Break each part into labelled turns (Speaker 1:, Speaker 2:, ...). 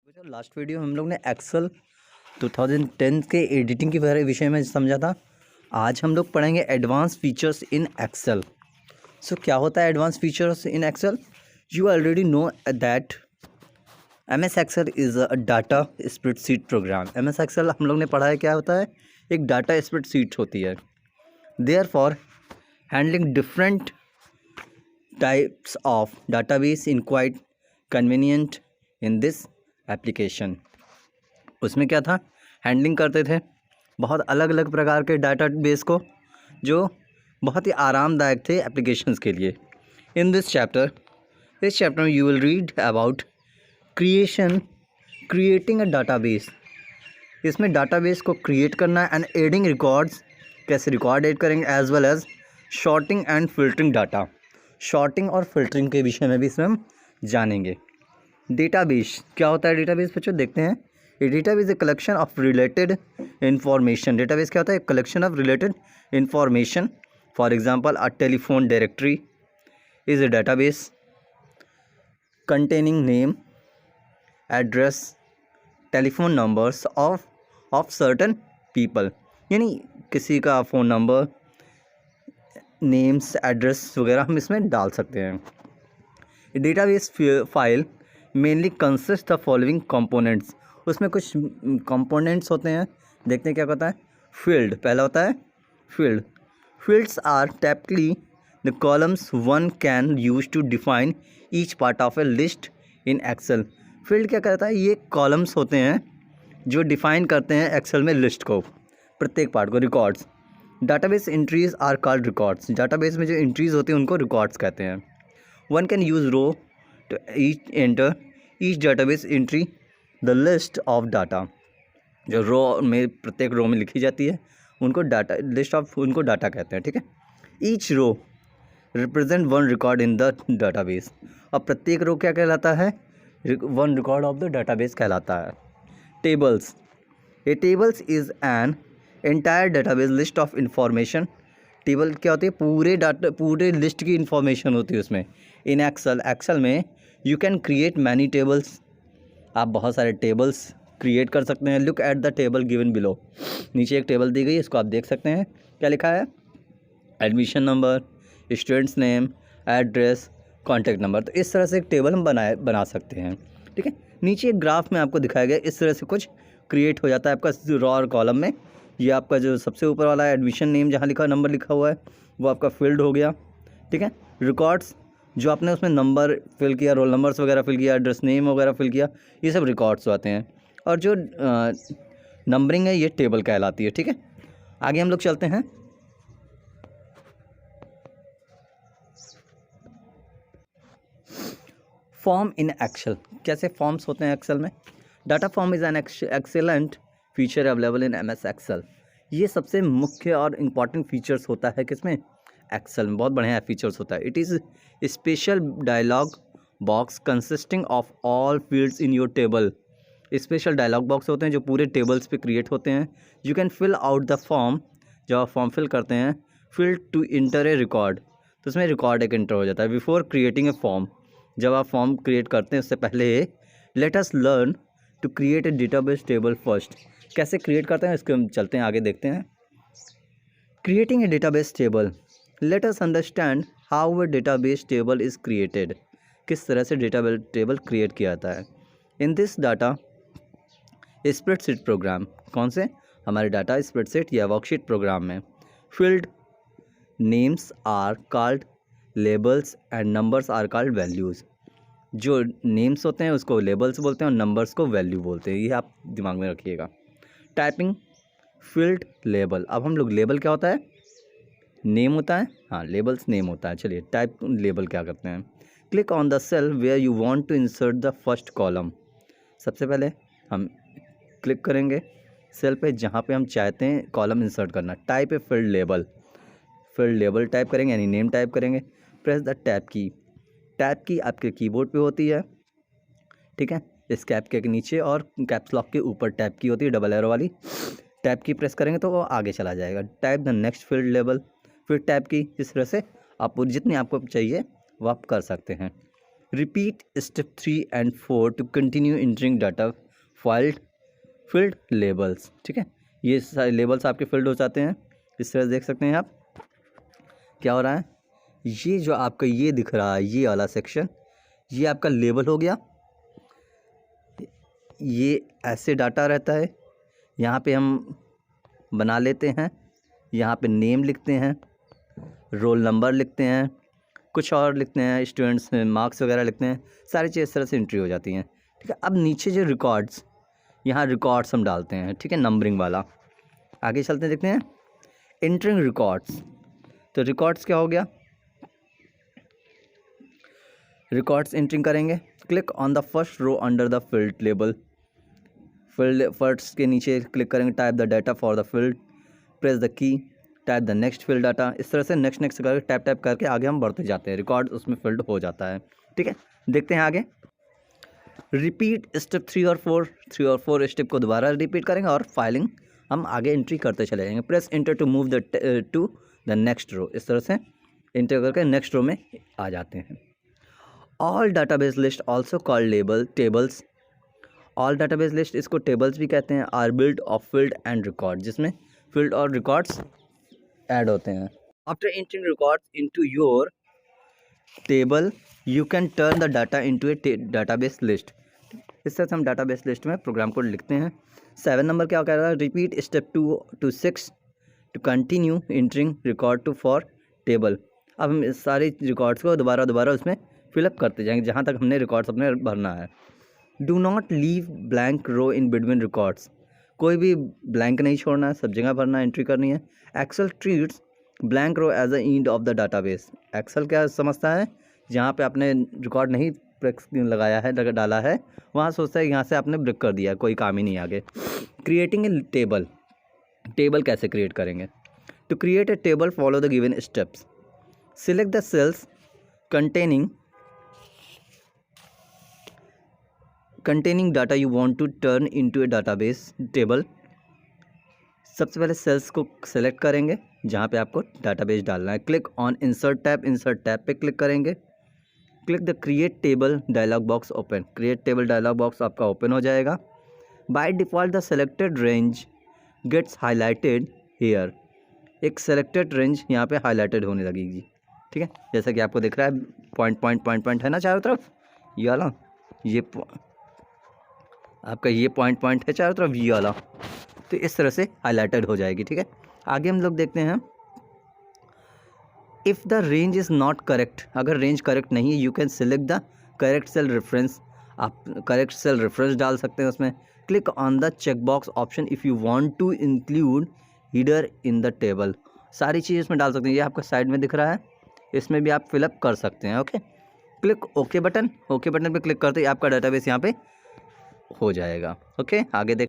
Speaker 1: जो last video हम लोग ने एक्सेल 2010 के एडिटिंग के विषय में समझा था। आज हम लोग पढ़ेंगे advance features in Excel. So क्या होता है advance features in Excel? You already know that MS Excel is a data spreadsheet program. MS Excel हम लोग ने पढ़ा है क्या होता है, एक डाटा स्प्रेडशीट होती है। There for handling different types of database in quite convenient in this application. उसमें क्या था, हैंडलिंग करते थे बहुत अलग अलग प्रकार के डाटाबेस को, जो बहुत ही आरामदायक थे एप्लीकेशंस के लिए। In this chapter you will read about creating a database. इसमें डाटाबेस को क्रिएट करना एंड एडिंग रिकॉर्ड्स, कैसे रिकॉर्ड एड करेंगे, as well as sorting and filtering data. Sorting और फिल्टरिंग के विषय में भी इसमें हम जानेंगे। डेटाबेस क्या होता है? डेटाबेस बच्चों देखते हैं। A database a collection of related information. Database क्या होता है? Collection of related information. For example a telephone directory is a database containing name, address, telephone numbers of certain people। यानी किसी का फ़ोन नंबर, नेम्स, एड्रेस वगैरह हम इसमें डाल सकते हैं। Database file mainly consist the following components. उसमें कुछ कंपोनेंट्स होते हैं, देखते हैं क्या होता है। फील्ड पहला होता है field. Fields are typically the columns one can use to define each part of a list in Excel. Field क्या करता है? ये कॉलम्स होते हैं जो डिफाइन करते हैं एक्सेल में लिस्ट को, प्रत्येक पार्ट को। Records, database entries are called records. Database में जो एंट्रीज होती हैं उनको रिकॉर्ड्स कहते हैं। One can use row to enter each database entry the list of data. जो रो में, प्रत्येक रो में लिखी जाती है उनको डाटा, लिस्ट ऑफ उनको डाटा कहते हैं, ठीक है। Each row represent one record in the database. और प्रत्येक रो क्या कहलाता है? One record of the database कहलाता है। Tables, a tables is an entire database list of information. Table क्या होती है? पूरे लिस्ट की इंफॉर्मेशन होती है उसमें। इन एक्सेल में you can create many tables. आप बहुत सारे टेबल्स क्रिएट कर सकते हैं। Look at the table given below. नीचे एक टेबल दी गई है, इसको आप देख सकते हैं। क्या लिखा है? Admission number, students name, address, contact number. तो इस तरह से एक टेबल हम बना सकते हैं, ठीक है। नीचे एक ग्राफ में आपको दिखाया गया, इस तरह से कुछ क्रिएट हो जाता है आपका रॉ और कॉलम में। ये आपका जो सबसे ऊपर वाला है एडमिशन नेम, जहाँ लिखा नंबर लिखा हुआ है, वो आपका फील्ड हो गया, ठीक है। रिकॉर्ड्स, जो आपने उसमें नंबर फिल किया, रोल नंबर्स वगैरह फिल किया, एड्रेस नेम वगैरह फिल किया, ये सब रिकॉर्ड्स आते हैं। और जो नंबरिंग है ये टेबल कहलाती है, ठीक है। आगे हम लोग चलते हैं। फॉर्म इन एक्सेल, कैसे फॉर्म्स होते हैं एक्सेल में? Data form is an excellent feature available in MS Excel. ये सबसे मुख्य और इम्पॉर्टेंट फीचर्स होता है किसमें? एक्सेल में। बहुत बढ़िया फीचर्स होता है। It is special dialog box consisting of all fields in your table. Special dialog box होते हैं जो पूरे टेबल्स पे क्रिएट होते हैं। You can fill out the form, जब आप फॉर्म फिल करते हैं, fill to enter a record, तो उसमें रिकॉर्ड एक इंटर हो जाता है। बिफोर क्रिएटिंग ए फॉर्म, जब आप फॉर्म क्रिएट करते हैं उससे पहले let us learn to create a database table first. कैसे क्रिएट करते हैं इसको हम चलते हैं, आगे देखते हैं। Creating a database table, let us understand how a database table is created. किस तरह से डेटाबेस टेबल क्रिएट किया जाता है। In this data spreadsheet program, कौन से? हमारे डाटा स्प्रेडशीट या वर्कशीट प्रोग्राम में। Field names are called labels and numbers are called values. जो नेम्स होते हैं उसको लेबल्स बोलते हैं और नंबर्स को वैल्यू बोलते हैं, ये आप दिमाग में रखिएगा। Typing field label. अब हम लोग, लेबल क्या होता है? नेम होता है, हाँ, लेबल्स नेम होता है। चलिए टाइप लेबल क्या करते हैं? Click on the cell where you want to insert the first column. सबसे पहले हम क्लिक करेंगे सेल पे जहाँ पे हम चाहते हैं कॉलम इंसर्ट करना। Type a field label, field label type करेंगे यानी नेम टाइप करेंगे। प्रेस द टैब की। टैब की आपके कीबोर्ड पे होती है, ठीक है। इस कैप के नीचे और कैप्स लॉक के ऊपर टैब की होती है, डबल एरो वाली। टैब की प्रेस करेंगे तो वो आगे चला जाएगा। Type the next field label, फिर टैब की। इस तरह से आप जितनी आपको चाहिए वो आप कर सकते हैं। Repeat step 3 and 4 to continue entering data field labels. ठीक है, ये सारे लेबल्स आपके फिल्ड हो जाते हैं। इस तरह देख सकते हैं आप क्या हो रहा है। ये जो आपका ये दिख रहा है ये वाला सेक्शन, ये आपका लेबल हो गया। ये ऐसे डाटा रहता है, यहाँ पे हम बना लेते हैं, यहाँ पे नेम लिखते हैं, रोल नंबर लिखते हैं, कुछ और लिखते हैं, स्टूडेंट्स में मार्क्स वगैरह लिखते हैं, सारी चीज़ इस तरह से एंट्री हो जाती हैं। ठीक है, अब नीचे जो रिकॉर्ड्स, यहाँ रिकॉर्ड्स हम डालते हैं। ठीक है, नंबरिंग वाला। आगे चलते हैं, देखते हैं एंटरिंग रिकॉर्ड्स। तो रिकॉर्ड्स क्या हो गया, रिकॉर्ड्स एंटरिंग करेंगे। Click on the first row under the field label. Field first के नीचे क्लिक करेंगे, type the data for the field, press the key, type the next field data. इस तरह से नेक्स्ट करके टैप करके आगे हम बढ़ते जाते हैं, रिकॉर्ड उसमें फील्ड हो जाता है। ठीक है, देखते हैं आगे। रिपीट स्टेप 3 और 4 स्टेप को दोबारा रिपीट करेंगे और फाइलिंग हम आगे एंट्री करते चले जाएंगे। Press enter to move to the next row. इस तरह से इंटर करके नेक्स्ट रो में आ जाते हैं। All database list also called label tables. All database list, इसको टेबल्स भी कहते हैं, are build of field and record, जिसमें फील्ड और रिकॉर्ड्स ऐड होते हैं। After entering records into your table you can turn the data into a database list. इस तरह से हम डाटाबेस लिस्ट में प्रोग्राम कोड लिखते हैं। 7 नंबर क्या कह रहा है, repeat step 2 to 6 to continue entering record to for table. अब हम इस सारे रिकॉर्ड्स को दोबारा उसमें फिलअप करते जाएंगे जहाँ तक हमने रिकॉर्ड्स अपने भरना है। Do not leave blank row in between records. कोई भी ब्लैंक नहीं छोड़ना है, सब जगह भरना, एंट्री करनी है। Excel treats blank row as the end of the database. Excel क्या समझता है, जहाँ पे आपने रिकॉर्ड नहीं लगाया है, डाला है, वहाँ सोचता है यहाँ से आपने ब्रेक कर दिया, कोई काम ही नहीं आगे। Creating a table. टेबल कैसे क्रिएट करेंगे, to create a table follow the given steps. Select the cells containing data you want to turn into a database table। सबसे पहले सेल्स को सेलेक्ट करेंगे जहाँ पे आपको डाटाबेस डालना है। क्लिक ऑन इंसर्ट टैब पे क्लिक करेंगे। Click the create table dialog box open. Create table dialog box आपका ओपन हो जाएगा। By default the selected range gets highlighted here. एक सेलेक्टेड रेंज यहाँ पे हाईलाइटेड होने लगेगी। ठीक है, जैसा कि आपको दिख रहा है, पॉइंट है ना चारों तरफ, ये वाला, ये आपका ये पॉइंट है चारों तरफ, ये वाला, तो इस तरह से हाईलाइटेड हो जाएगी। ठीक है, आगे हम लोग देखते हैं। If the range is not correct, अगर रेंज करेक्ट नहीं है, you can select the correct cell reference. आप करेक्ट सेल रेफरेंस डाल सकते हैं उसमें। Click on the check box option if you want to include header in the table. सारी चीज़ इसमें डाल सकते हैं, ये आपका साइड में दिख रहा है, इसमें भी आप फिलअप कर सकते हैं। ओके, क्लिक ओके बटन पे क्लिक करते ही आपका डाटाबेस यहाँ पे हो जाएगा। ओके, आगे देख।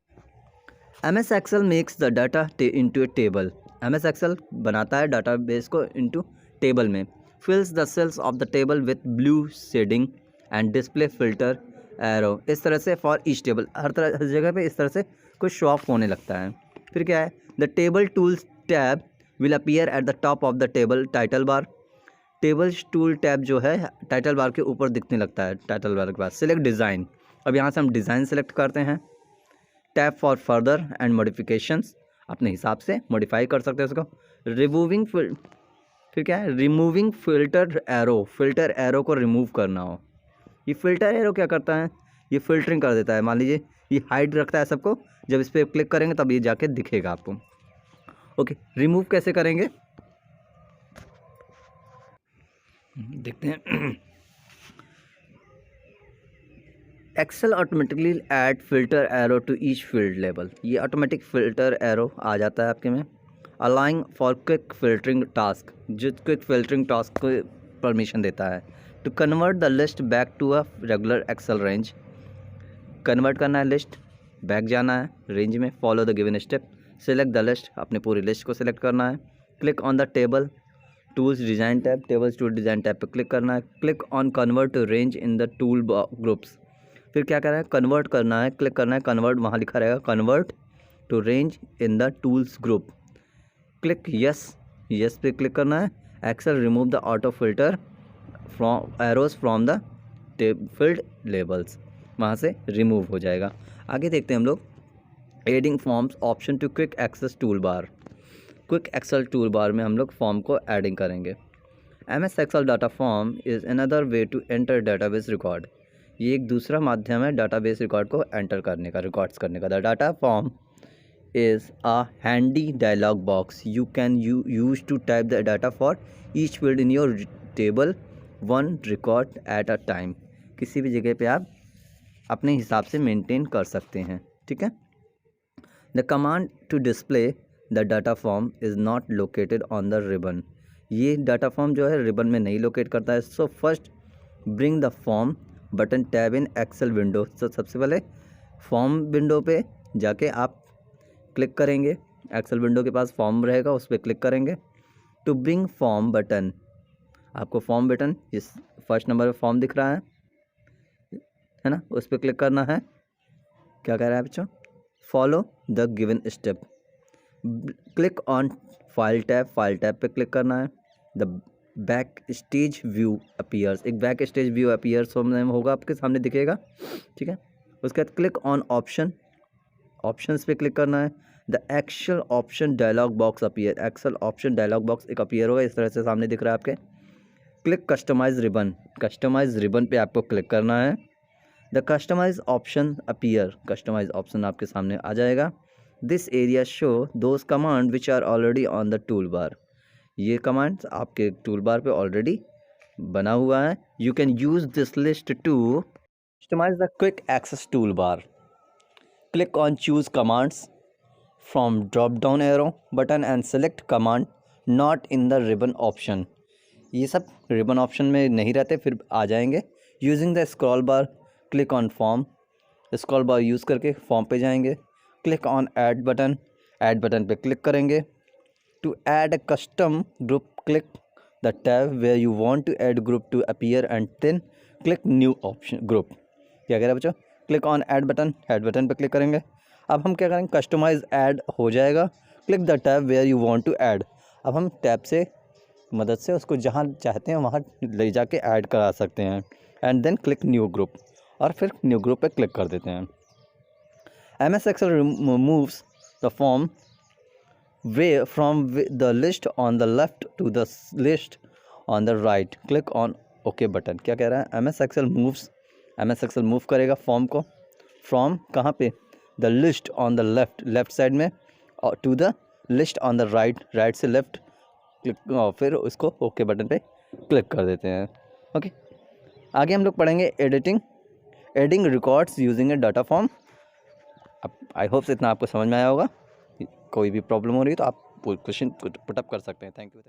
Speaker 1: MS Excel makes the data into a table. MS Excel बनाता है डाटाबेस को इनटू टेबल में। Fills the cells of the table with blue shading and display filter arrow. इस तरह से फॉर ईच टेबल, हर जगह पे इस तरह से कुछ शो ऑफ होने लगता है। फिर क्या है, the table tools tab will appear at the top of the table title bar. Table tool tab जो है टाइटल बार के ऊपर दिखने लगता है। टाइटल बार के बाद सिलेक्ट डिज़ाइन। अब यहाँ से हम डिज़ाइन सेलेक्ट करते हैं। Tap for further and modifications, अपने हिसाब से मॉडिफाई कर सकते हैं उसको। रिमूविंग, फिर क्या है, रिमूविंग फिल्टर एरो को रिमूव करना हो। ये फिल्टर एरो क्या करता है, ये फिल्टरिंग कर देता है। मान लीजिए ये हाइड रखता है सबको, जब इस पर क्लिक करेंगे तब ये जाके दिखेगा आपको। ओके, रिमूव कैसे करेंगे देखते हैं। Excel automatically add filter arrow to each field level. ये ऑटोमेटिक फिल्टर एरो आ जाता है आपके में। Allowing for quick filtering task, जो क्विक फिल्टरिंग टास्क को परमिशन देता है। To convert the list back to a regular Excel range, convert करना है लिस्ट, बैक जाना है रेंज में। Follow the given step, select the list, अपने पूरी लिस्ट को सिलेक्ट करना है। Click on the table tools design tab, tables tool design tab पर क्लिक करना है। Click on convert to range in the tool groups. फिर क्या करना है, कन्वर्ट करना है, क्लिक करना है कन्वर्ट, वहाँ लिखा रहेगा convert to range in the tools group. Click yes पे क्लिक करना है। Excel remove the auto filter from arrows from the field labels वहाँ से रिमूव हो जाएगा। आगे देखते हैं हम लोग adding forms option to quick access tool bar. Quick Excel tool bar में हम लोग फॉर्म को एडिंग करेंगे। MS Excel data form is another way to enter database record. ये एक दूसरा माध्यम है डाटाबेस रिकॉर्ड को एंटर करने का, रिकॉर्ड्स करने का। The data form is a handy dialog box you can use to type the data for each field in your table, one record at a time। किसी भी जगह पे आप अपने हिसाब से मेंटेन कर सकते हैं, ठीक है। The command to display the data form is not located on the ribbon. ये डाटा फॉर्म जो है रिबन में नहीं लोकेट करता है। So first bring the form button tab in Excel window. तो सबसे पहले फॉर्म विंडो पे जाके आप क्लिक करेंगे, एक्सेल विंडो के पास फॉर्म रहेगा, उस पर क्लिक करेंगे। टू ब्रिंग फॉर्म बटन, आपको फॉर्म बटन इस फर्स्ट नंबर पे फॉर्म दिख रहा है ना, उस पर क्लिक करना है। क्या कह रहा है बच्चों? Follow the given step. Click on file tab, file tab पे क्लिक करना है। The backstage view appears, एक बैक स्टेज व्यू अपीयर्स होगा आपके सामने दिखेगा, ठीक है। उसके बाद क्लिक ऑन ऑप्शन, ऑप्शंस पे क्लिक करना है। The Excel option dialog box appear, Excel option dialog box एक अपीयर होगा, इस तरह से सामने दिख रहा है आपके। Click customize ribbon, customize ribbon पे आपको क्लिक करना है। The customize option appear, customize option आपके सामने आ जाएगा। This area show those command which are already on the tool bar. ये कमांड्स आपके टूल बार पे ऑलरेडी बना हुआ है। You can use this list to customize the quick access tool bar. Click on choose commands from drop down arrow button and select command not in the ribbon option। ये सब ribbon option में नहीं रहते, फिर आ जाएंगे। Using the scroll bar click on form, scroll bar use करके form पे जाएंगे। Click on add button, add button पे क्लिक करेंगे। To add a custom group click the tab where you want to add group to appear and then click new option group. क्या कह रहा है बच्चों? Click on add button, add button पे click करेंगे। अब हम क्या करेंगे? कस्टमाइज ऐड हो जाएगा। Click the tab where you want to add. अब हम टैब से मदद से उसको जहाँ चाहते हैं वहाँ ले जाके ऐड करा सकते हैं। And then click new group, और फिर न्यू ग्रुप पे क्लिक कर देते हैं। MS Excel moves the form way from the list on the left to the list on the right. Click on okay button. क्या कह रहा है? MS एक्सेल मूव करेगा फॉर्म को फ्रॉम कहाँ पे? The list on the left side में, और to the list on the right से लेफ्ट क्लिक, और फिर उसको ओके बटन पे क्लिक कर देते हैं। ओके, आगे हम लोग पढ़ेंगे एडिंग रिकॉर्ड्स यूजिंग ए डाटा फॉर्म। अब आई होप इतना आपको समझ में आया होगा। कोई भी प्रॉब्लम हो रही है तो आप क्वेश्चन पुटअप कर सकते हैं। Thank you.